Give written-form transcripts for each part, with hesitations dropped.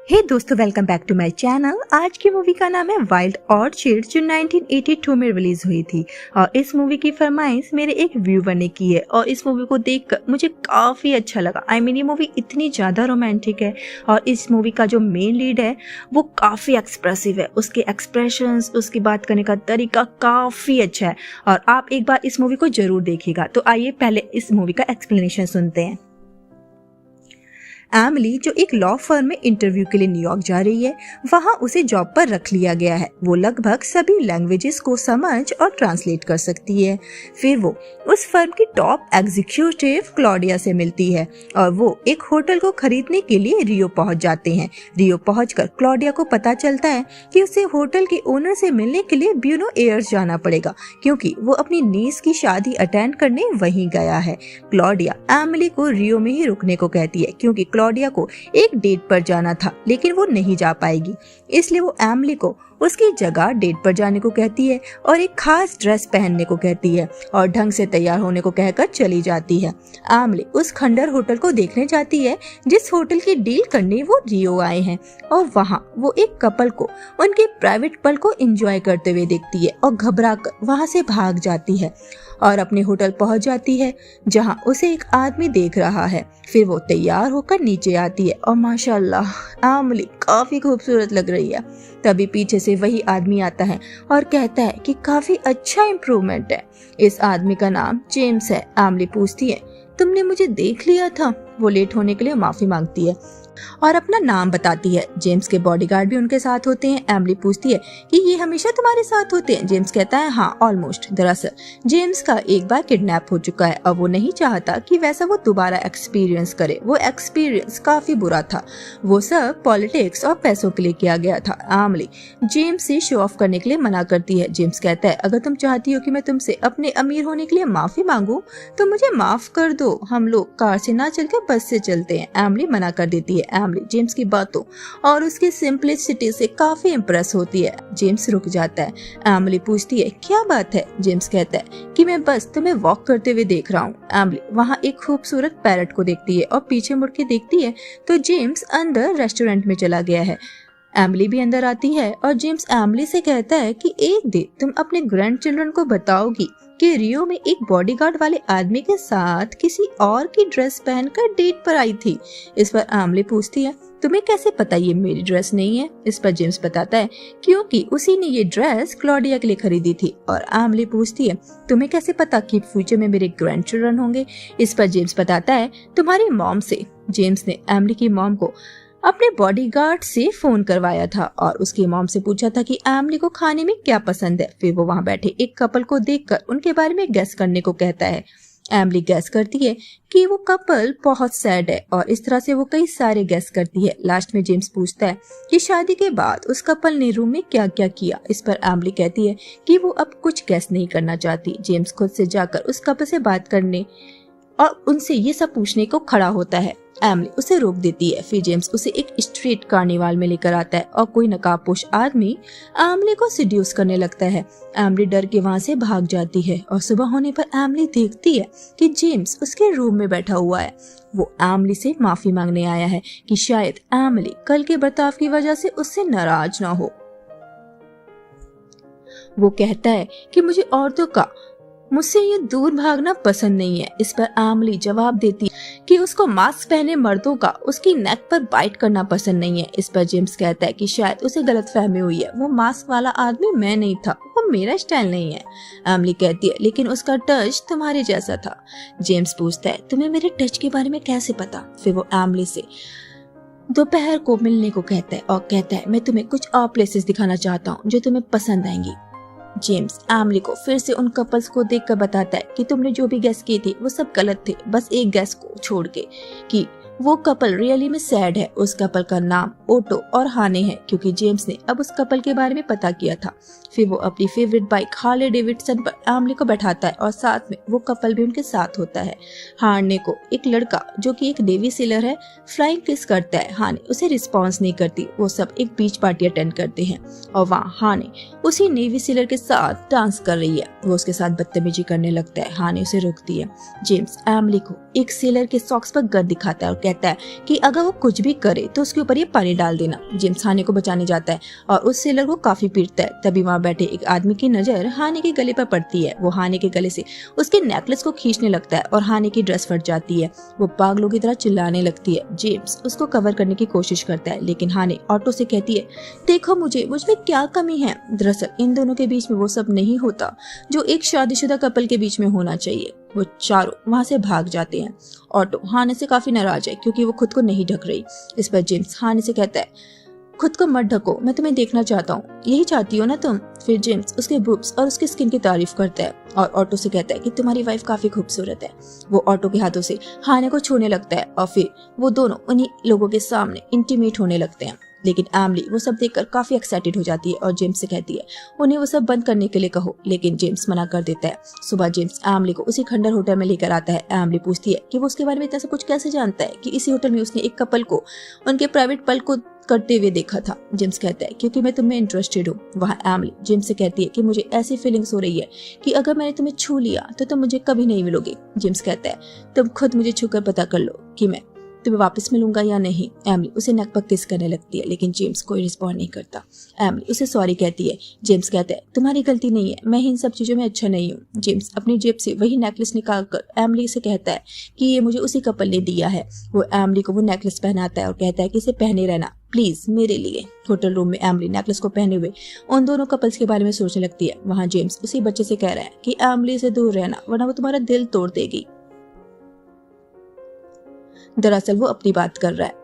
हे दोस्तों, welcome back to my channel. आज की मूवी का नाम है वाइल्ड ऑर्चिड, जो 1982 में रिलीज हुई थी। और इस मूवी की फरमाइश मेरे एक व्यूवर ने की है और इस मूवी को देखकर मुझे काफ़ी अच्छा लगा। ये मूवी इतनी ज़्यादा रोमांटिक है और इस मूवी का जो मेन लीड है वो काफ़ी एक्सप्रेसिव है। उसके एक्सप्रेशंस, उसकी बात करने का तरीका काफ़ी अच्छा है और आप एक बार इस मूवी को ज़रूर देखिएगा। तो आइए पहले इस मूवी का एक्सप्लेनेशन सुनते हैं। एमिली, जो एक लॉ फर्म में इंटरव्यू के लिए न्यूयॉर्क जा रही है, वहां उसे जॉब पर रख लिया गया है। वो लगभग सभी लैंग्वेजेस को समझ और ट्रांसलेट कर सकती है। फिर वो उस फर्म की टॉप एग्जीक्यूटिव क्लॉडिया से मिलती है और वो एक होटल को खरीदने के लिए रियो पहुंच जाते हैं। रियो पहुंचकर क्लॉडिया को पता चलता है कि उसे होटल के ओनर से मिलने के लिए ब्यूनो एयर्स जाना पड़ेगा, क्योंकि वो अपनी नीस की शादी अटेंड करने वहीं गया है। क्लॉडिया एमिली को रियो में ही रुकने को कहती है, क्योंकि क्लॉडिया को एक डेट पर जाना था, लेकिन वो नहीं जा पाएगी। इसलिए वो एमिली को उसकी जगह डेट पर जाने को कहती है और एक खास ड्रेस पहनने को कहती है और ढंग से तैयार होने को कहकर चली जाती है। एमिली उस खंडर होटल को देखने जाती है जिस होटल की डील करने वो रियो आए हैं, और वहाँ वो एक कपल को उनके प्राइवेट पल को एंजॉय करते हुए देखती है और घबरा कर वहाँ से भाग जाती है और अपने होटल पहुंच जाती है, जहां उसे एक आदमी देख रहा है। फिर वो तैयार होकर नीचे आती है और माशाल्लाह एमिली काफी खूबसूरत लग रही है। तभी पीछे से वही आदमी आता है और कहता है कि काफी अच्छा इम्प्रूवमेंट है। इस आदमी का नाम जेम्स है। एमिली पूछती है, तुमने मुझे देख लिया था? वो लेट होने के लिए माफी मांगती है और अपना नाम बताती है। जेम्स के बॉडीगार्ड भी उनके साथ होते हैं। एमिली पूछती है कि ये हमेशा तुम्हारे साथ होते हैं? जेम्स कहता है, हाँ, ऑलमोस्ट। दरअसल जेम्स का एक बार किडनैप हो चुका है और वो नहीं चाहता कि वैसा वो दोबारा एक्सपीरियंस करे। वो एक्सपीरियंस काफी बुरा था। वो सब पॉलिटिक्स और पैसों के लिए किया गया था। एमिली जेम्स से शो ऑफ करने के लिए मना करती है। जेम्स कहता है, अगर तुम चाहती हो कि मैं तुमसे अपने अमीर होने के लिए माफी मांगू तो मुझे माफ कर दो, हम लोग कार से ना चल के बस से चलते हैं। एमिली मना कर देती है। एमिली जेम्स की बातों और उसकी सिंपलिसिटी से काफी इम्प्रेस होती है। जेम्स रुक जाता है। एमिली पूछती है, क्या बात है? जेम्स कहता है कि मैं बस तुम्हें वॉक करते हुए देख रहा हूँ। एमिली वहाँ एक खूबसूरत पैरट को देखती है और पीछे मुड़ के देखती है तो जेम्स अंदर रेस्टोरेंट में चला गया है। एमिली भी अंदर आती है और जेम्स एमिली से कहता है कि एक दिन तुम अपने ग्रैंड चिल्ड्रन को बताओगी कि रियो में एक बॉडीगार्ड वाले आदमी के साथ किसी और की ड्रेस पहनकर डेट पर आई थी। इस पर एमिली पूछती है, तुम्हें कैसे पता ये मेरी ड्रेस नहीं है? इस पर जेम्स बताता है क्योंकि उसी ने ये ड्रेस क्लॉडिया के लिए खरीदी थी। और एमिली पूछती है, तुम्हें कैसे पता कि फ्यूचर में मेरे ग्रैंड चिल्ड्रन होंगे? इस पर जेम्स बताता है, तुम्हारी मॉम से। जेम्स ने एमिली की मॉम को अपने बॉडीगार्ड से फोन करवाया था और उसकी मॉम से पूछा था कि एमिली को खाने में क्या पसंद है। फिर वो वहाँ बैठे एक कपल को देखकर उनके बारे में गैस करने को कहता है। एमिली गैस करती है कि वो कपल बहुत सैड है और इस तरह से वो कई सारे गैस करती है। लास्ट में जेम्स पूछता है कि शादी के बाद उस कपल ने रूम में क्या क्या किया। इस पर एमिली कहती है कि वो अब कुछ गैस नहीं करना चाहती। जेम्स खुद से जाकर उस कपल से बात करने और उनसे ये सब पूछने को खड़ा होता है। एमिली उसे रोक देती है। फिर जेम्स उसे एक स्ट्रीट कार्निवाल में लेकर आता है और कोई नकाबपोश आदमी एमिली को सिड्यूस करने लगता है। एमिली डर के वहाँ से भाग जाती है और सुबह होने पर एमिली देखती है कि जेम्स उसके रूम में बैठा हुआ है। वो एमिली से माफी मांगने आया है कि शायद एमिली कल के बर्ताव की वजह से उससे नाराज ना हो। वो कहता है कि मुझसे ये दूर भागना पसंद नहीं है। इस पर एमिली जवाब देती है कि उसको मास्क पहने मर्दों का उसकी नेक पर बाइट करना पसंद नहीं है। इस पर जेम्स कहता है कि शायद उसे गलतफहमी हुई है, वो मास्क वाला आदमी मैं नहीं था, वो मेरा स्टाइल नहीं है। एमिली कहती है, लेकिन उसका टच तुम्हारे जैसा था। जेम्स पूछता है, तुम्हें मेरे टच के बारे में कैसे पता? फिर वो एमिली से दोपहर को मिलने को कहता है और कहता है, मैं तुम्हें कुछ और प्लेसेस दिखाना चाहता हूँ जो तुम्हें पसंद आएंगी। जेम्स एमिली को फिर से उन कपल्स को देखकर बताता है कि तुमने जो भी गैस किए थे वो सब गलत थे, बस एक गैस को छोड़ के कि वो कपल रियली में सैड है। उस कपल का नाम ओटो और हाने है, क्योंकि जेम्स ने अब उस कपल के बारे में पता किया था। फिर वो अपनी फेवरेट बाइक हार्ले डेविडसन पर एमिली को बैठाता है और साथ में वो कपल भी उनके साथ होता है। हाने को एक लड़का जो कि एक नेवी सेलर है फ्लाइंग किस करता है। हाने उसे रिस्पॉन्स नहीं करती। वो सब एक बीच पार्टी अटेंड करते हैं और वहाँ हाने उसी नेवी सेलर के साथ डांस कर रही है। वो उसके साथ बदतमीजी करने लगता है। हाने उसे रोकती है। जेम्स एमिली को एक सेलर के सॉक्स पर गन दिखाता है और कहता है कि अगर वो कुछ भी करे तो उसके ऊपर ये पानी डाल देना। जेम्स हाने को बचाने जाता है और उस सेलर को काफी पीटता है। तभी वहाँ बैठे एक आदमी की नजर हाने के गले पर पड़ती है। वो हाने के गले से उसके नेकलेस को खींचने लगता है और हाने की ड्रेस फट जाती है। वो पागलों की तरह चिल्लाने लगती है। जेम्स उसको कवर करने की कोशिश करता है, लेकिन हाने ऑटो से कहती है, देखो मुझ में क्या कमी है। दरअसल इन दोनों के बीच में वो सब नहीं होता जो एक शादीशुदा कपल के बीच में होना चाहिए। वो चारों वहाँ से भाग जाते हैं। ऑटो हाने से काफी नाराज है क्योंकि वो खुद को नहीं ढक रही। इस पर जेम्स हाने से कहता है, खुद को मत ढको, मैं तुम्हें देखना चाहता हूँ, यही चाहती हो ना तुम। फिर जेम्स उसके बुब्स और उसकी स्किन की तारीफ करता है और ऑटो से कहता है कि तुम्हारी वाइफ काफी खूबसूरत है। वो ऑटो के हाथों से हाने को छूने लगता है और फिर वो दोनों उन्हीं लोगों के सामने इंटीमेट होने लगते हैं। लेकिन एमिली वो सब देखकर काफी एक्साइटेड हो जाती है और जेम्स से कहती है उन्हें वो सब बंद करने के लिए कहो, लेकिन जेम्स मना कर देता है। सुबह जेम्स एमिली को उसी खंडर होटल में लेकर आता है। एमिली पूछती है कि वो उसके बारे में इतना सब कुछ कैसे जानता है कि इसी होटल में उसने एक कपल को उनके प्राइवेट पल को करते हुए देखा था। जेम्स कहता है क्योंकि मैं तुम्हें इंटरेस्टेड हूँ। वहाँ एमिली जेम्स से कहती है कि मुझे ऐसी फीलिंग्स हो रही है कि अगर मैंने तुम्हें छू लिया तो तुम मुझे कभी नहीं मिलोगे। जेम्स कहता है तुम खुद मुझे छूकर पता कर लो कि मैं तुम्हें वापस मिलूंगा या नहीं। एमिली उसे नेक पर किस करने लगती है, लेकिन जेम्स कोई रिस्पॉन्ड नहीं करता। एमिली उसे सॉरी कहती है। जेम्स कहता है तुम्हारी गलती नहीं है, मैं इन सब चीजों में अच्छा नहीं हूँ। जेम्स अपनी जेब से वही नेकलेस निकालकर एमिली से कहता है कि ये मुझे उसी कपल ने दिया है। वो एमिली को वो नेकलेस पहनाता है और कहता है कि इसे पहने रहना प्लीज मेरे लिए। होटल रूम में एमिली नेकलेस को पहने हुए उन दोनों कपल्स के बारे में सोचने लगती है। वहाँ जेम्स उसी बच्चे से कह रहा है कि एमिली से दूर रहना वरना वो तुम्हारा दिल तोड़ देगी। दरअसल वो अपनी बात कर रहा है,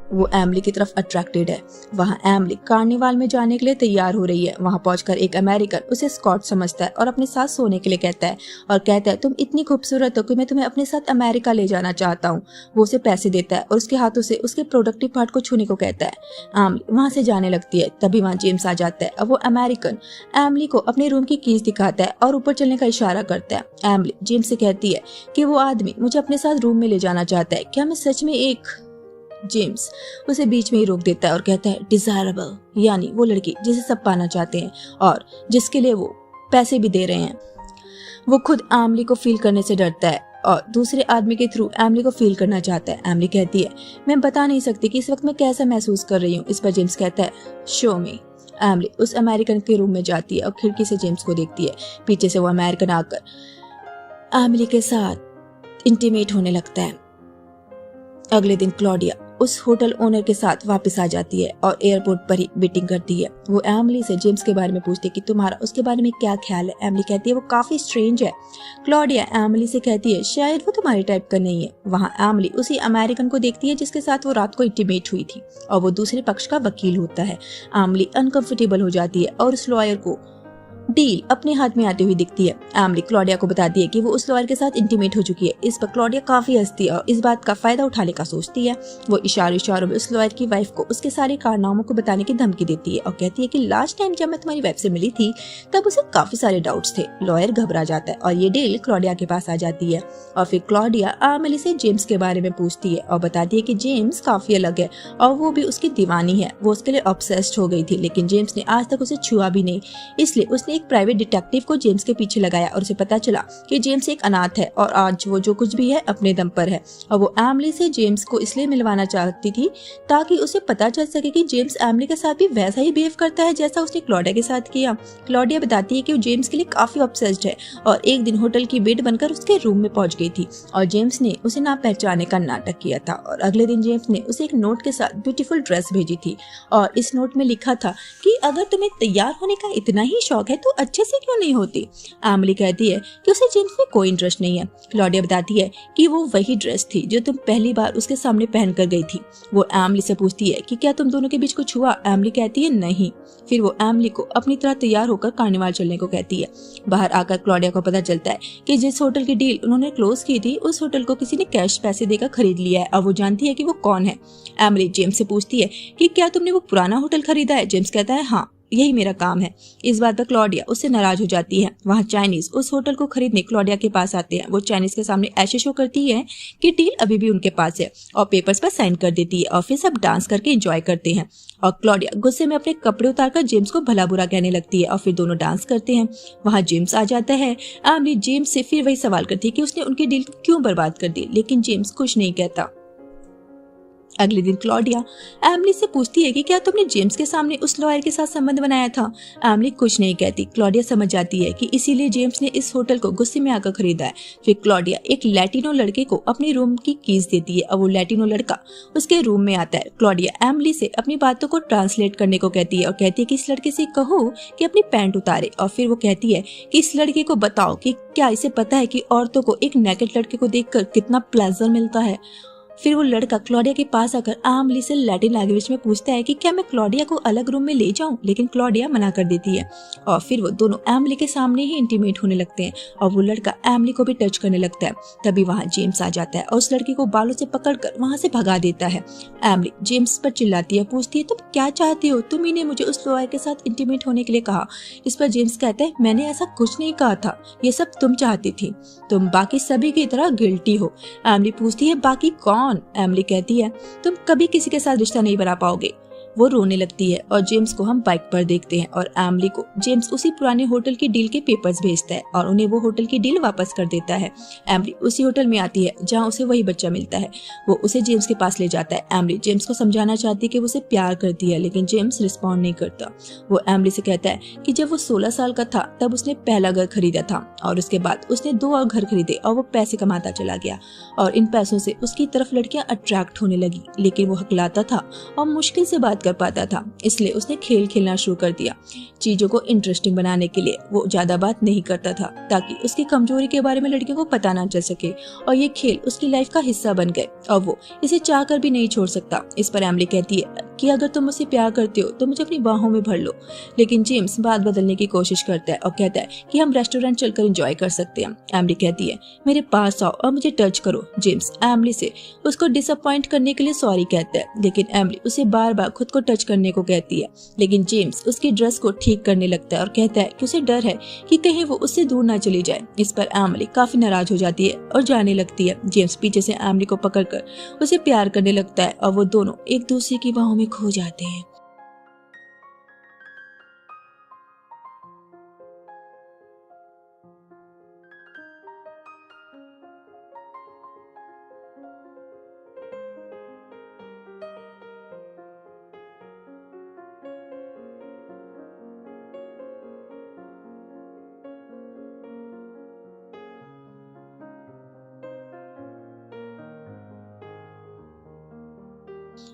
वो एमिली की तरफ अट्रैक्टेड है। वहाँ एमिली कार्निवाल में जाने के लिए तैयार हो रही है। वहाँ पहुंचकर एक अमेरिकन उसे स्कॉट समझता है और अपने साथ सोने के लिए कहता है और कहता है तुम इतनी खूबसूरत हो कि मैं तुम्हें अपने साथ अमेरिका ले जाना चाहता हूँ। वो उसे पैसे देता है और उसके हाथों से उसके प्रोडक्टिव पार्ट को छूने को कहता है। एमिली वहाँ से जाने लगती है। तभी वहाँ जेम्स आ जाता है और वो अमेरिकन एमिली को अपने रूम की कीज दिखाता है और ऊपर चलने का इशारा करता है। एमिली जेम्स से कहती है कि वो आदमी मुझे अपने साथ रूम में ले जाना चाहता है, क्या मैं सच में एक। जेम्स उसे बीच में ही रोक देता है और कहता है डिजायरेबल, यानी वो लड़की जिसे सब पाना चाहते हैं और जिसके लिए वो पैसे भी दे रहे हैं। वो खुद एमिली को फील करने से डरता है और दूसरे आदमी के थ्रू एमिली को फील करना चाहता है। एमिली कहती है मैं बता नहीं सकती कि इस वक्त मैं कैसा महसूस कर रही हूँ। इस पर जेम्स कहता है शो मी। एमिली उस अमेरिकन के रूम में जाती है और खिड़की से जेम्स को देखती है। पीछे से वो अमेरिकन आकर एमिली के साथ इंटीमेट होने लगता है। अगले दिन क्लॉडिया उस होटल ओनर के साथ वापस आ जाती है और एयरपोर्ट पर ही वेटिंग करती है। वो एमिली से जेम्स के बारे में पूछती है कि तुम्हारा उसके बारे में क्या ख्याल है। एमिली कहती है वो काफी स्ट्रेंज है। क्लॉडिया एमिली से कहती है शायद वो तुम्हारे टाइप का नहीं है। वहाँ एमिली उसी अमेरिकन को देखती है जिसके साथ वो रात को इंटीमेट हुई थी और वो दूसरे पक्ष का वकील होता है। एमिली अनकंफर्टेबल हो जाती है और उस लॉयर को डील अपने हाथ में आती हुई दिखती है। एमिली क्लॉडिया को बताती है कि वो उस लॉयर के साथ इंटीमेट हो चुकी है। इस पर क्लॉडिया काफी हंसती है और इस बात का फायदा उठाने का सोचती है। वो इशारों में उस लॉयर की वाइफ को उसके सारे कारनामों को बताने की धमकी देती है और कहती है कि लास्ट टाइम जब मैं तुम्हारी वाइफ से मिली थी तब उसे काफी सारे डाउट्स थे। लॉयर घबरा जाता है और ये डील क्लॉडिया के पास आ जाती है और फिर क्लॉडिया एमिली से जेम्स के बारे में पूछती है और बताती है कि जेम्स काफी अलग है और वो भी उसकी दीवानी है। वो उसके लिए ऑब्सेस्ड हो गई थी, लेकिन जेम्स ने आज तक उसे छुआ भी नहीं। इसलिए उसने एक प्राइवेट डिटेक्टिव को जेम्स के पीछे लगाया और उसे पता चला कि जेम्स एक अनाथ है और आज वो जो कुछ भी है अपने दम पर है। और वो एमिली से जेम्स को इसलिए मिलवाना चाहती थी ताकि उसे पता चल सके कि जेम्स एमिली के साथ भी वैसा ही बिहेव करता है जैसा उसने क्लॉडिया के साथ किया। क्लॉडिया बताती है कि वो जेम्स के लिए काफी ऑब्सेस्ड है और एक दिन होटल की बेड बनकर उसके रूम में पहुंच गई थी और जेम्स ने उसे ना पहचाने का नाटक किया था। और अगले दिन जेम्स ने उसे एक नोट के साथ ब्यूटीफुल ड्रेस भेजी थी और इस नोट में लिखा था कि अगर तुम्हें तैयार होने का इतना ही शौक है तो अच्छे से क्यों नहीं होती। एमिली कहती है कि उसे जेम्स में कोई इंटरेस्ट नहीं है। क्लॉडिया बताती है कि वो वही ड्रेस थी जो तुम पहली बार उसके सामने पहनकर गई थी। वो एमिली से पूछती है कि क्या तुम दोनों के बीच कुछ हुआ। एमिली कहती है नहीं। फिर वो एमिली को अपनी तरह तैयार होकर कार्निवाल चलने को कहती है। बाहर आकर क्लॉडिया को पता चलता है कि जिस होटल की डील उन्होंने क्लोज की थी उस होटल को किसी ने कैश पैसे देकर खरीद लिया है और वो जानती है कि वो कौन है। एमिली जेम्स से पूछती है कि क्या तुमने वो पुराना होटल खरीदा है। जेम्स कहता है हाँ। यही मेरा काम है। इस बात पर क्लॉडिया उससे नाराज हो जाती है। वहाँ चाइनीज उस होटल को खरीदने क्लॉडिया के पास आते हैं। वो चाइनीज के सामने ऐसे शो करती है कि डील अभी भी उनके पास है और पेपर्स पर साइन कर देती है और फिर सब डांस करके एंजॉय करते हैं। और क्लॉडिया गुस्से में अपने कपड़े उतारकर जेम्स को भला बुरा कहने लगती है और फिर दोनों डांस करते हैं। वहाँ जेम्स आ जाता है। एमिली जेम्स से फिर वही सवाल करती है कि उसने उनकी डील क्यों बर्बाद कर दी, लेकिन जेम्स कुछ नहीं कहता। अगले दिन क्लॉडिया एमिली से पूछती है कि क्या तुमने जेम्स के सामने उस लॉयर के साथ संबंध बनाया था। एमिली कुछ नहीं कहती। क्लॉडिया समझ जाती है कि इसीलिए जेम्स ने इस होटल को गुस्से में आकर खरीदा है। फिर क्लॉडिया एक लैटिनो लड़के को अपने रूम की कीज देती है और वो लैटिनो लड़का उसके रूम में आता है। क्लॉडिया एमिली से अपनी बातों को ट्रांसलेट करने को कहती है और कहती है कि इस लड़के से कहो कि अपनी पैंट उतारे। और फिर वो कहती है कि इस लड़के को बताओ कि क्या इसे पता है कि औरतों को एक नेकेड लड़के को देखकर कितना प्लेजर मिलता है। फिर वो लड़का क्लॉडिया के पास आकर एमिली से लैटिन लैंग्वेज में पूछता है कि क्या मैं क्लॉडिया को अलग रूम में ले जाऊं, लेकिन क्लॉडिया मना कर देती है। और फिर वो दोनों एमिली के सामने ही इंटीमेट होने लगते हैं और वो लड़का एमिली को भी टच करने लगता है। तभी वहाँ जेम्स आ जाता है और उस लड़की को बालों से पकड़कर वहाँ से भगा देता है। एमिली जेम्स पर चिल्लाती है, पूछती है तुम क्या चाहती हो, तुम ही ने मुझे उस लॉयर के साथ इंटीमेट होने के लिए कहा। इस पर जेम्स कहता है मैंने ऐसा कुछ नहीं कहा था, ये सब तुम चाहती थी, तुम बाकी सभी की तरह गिल्टी हो। एमिली पूछती है बाकी कौन। एमिली कहती है तुम कभी किसी के साथ रिश्ता नहीं बना पाओगे। वो रोने लगती है और जेम्स को हम बाइक पर देखते हैं और एमिली को जेम्स उसी पुराने होटल की डील के पेपर्स भेजता है और उन्हें वो होटल की डील वापस कर देता है। एमिली उसी होटल में आती है जहाँ उसे वही बच्चा मिलता है। वो उसे जेम्स के पास ले जाता है। एमिली जेम्स को समझाना चाहती है कि वो उसे प्यार करती है, लेकिन जेम्स रिस्पॉन्ड नहीं करता। वो एमिली से कहता है कि जब वो 16 साल का था तब उसने पहला घर खरीदा था और उसके बाद उसने 2 और घर खरीदे और वो पैसे कमाता चला गया और इन पैसों से उसकी तरफ लड़कियां अट्रैक्ट होने लगी, लेकिन वो हकलाता था और मुश्किल से बात कर पाता था, इसलिए उसने खेल खेलना शुरू कर दिया। चीजों को इंटरेस्टिंग बनाने के लिए वो ज्यादा बात नहीं करता था ताकि उसकी कमजोरी के बारे में लड़कियों को पता ना चल सके और ये खेल उसकी लाइफ का हिस्सा बन गए और वो इसे चाहकर भी नहीं छोड़ सकता। इस पर एमिली कहती है कि अगर तुम मुझसे प्यार करते हो तो मुझे अपनी बाहों में भर लो, लेकिन जेम्स बात बदलने की कोशिश करता है और कहता है कि हम रेस्टोरेंट चलकर एंजॉय कर सकते हैं। एमिली कहती है मेरे पास आओ और मुझे टच करो। जेम्स एमिली से उसको डिसअपॉइंट करने के लिए सॉरी कहता है, लेकिन एमिली उसे बार बार खुद को टच करने को कहती है। लेकिन जेम्स उसकी ड्रेस को ठीक करने लगता है और कहता है कि उसे डर है कि कहीं वो उससे दूर ना चली जाए। इस पर एमिली काफी नाराज हो जाती है और जाने लगती है। जेम्स पीछे से एमिली को पकड़कर उसे प्यार करने लगता है और वो दोनों एक दूसरे की बाहों में खो जाते हैं।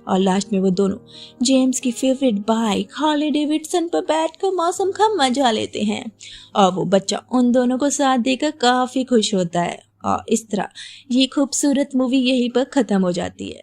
और लास्ट में वो दोनों जेम्स की फेवरेट बाइक हार्ले डेविडसन पर बैठकर मौसम का मजा लेते हैं और वो बच्चा उन दोनों को साथ देकर काफी खुश होता है। और इस तरह ये खूबसूरत मूवी यहीं पर खत्म हो जाती है।